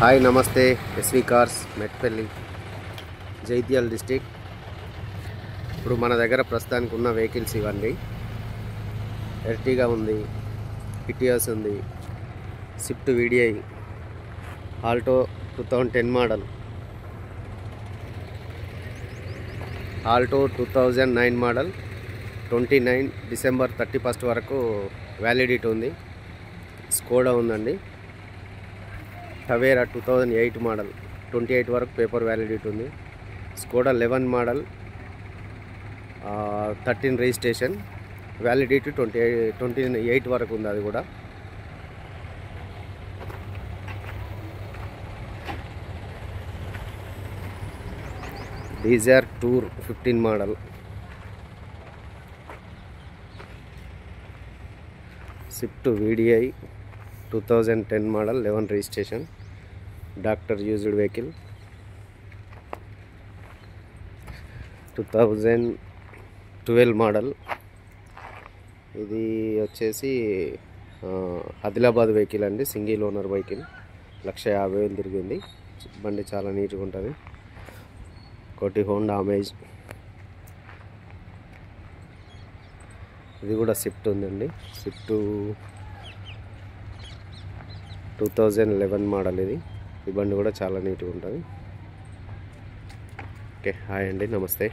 Hi నమస్తే. SV cars Metpally, జైత్యాల district. ఇప్పుడు మన దగ్గర ప్రస్తుతానికి ఉన్న వెహికల్స్ ఇవ్వండి. ఎర్టిగా ఉంది, ఇటియాస్ ఉంది, Swift VDI, Alto 2010 model, Alto 2009 model, 29 December 31 వరకు వ్యాలిడిటీ ఉంది. స్కోడా ఉందండి. టవేరా 2008 మోడల్, 28 వరకు పేపర్ వ్యాలిడిటీ ఉంది. స్కోడా 11 మోడల్, 13 రిజిస్ట్రేషన్, వ్యాలిడిటీ 28 వరకు ఉంది. అది కూడా Dzire tour 15 model, Swift VDI 2010 model, 11 registration, doctor used vehicle, 2012 model. ఇది వచ్చేసి ఆదిలాబాద్ వెహికల్ అండి. సింగిల్ ఓనర్ వెహికల్, 1,50,000 తిరిగింది. బండి చాలా నీట్గా ఉంటుంది. ఒకటి హోండా అమేజ్, ఇది కూడా స్విఫ్ట్ ఉందండి. Swift 2011 model. ఈ బండి కూడా చాలా నీట్గా ఉంటుంది. ఓకే, హాయ్ అండి, నమస్తే.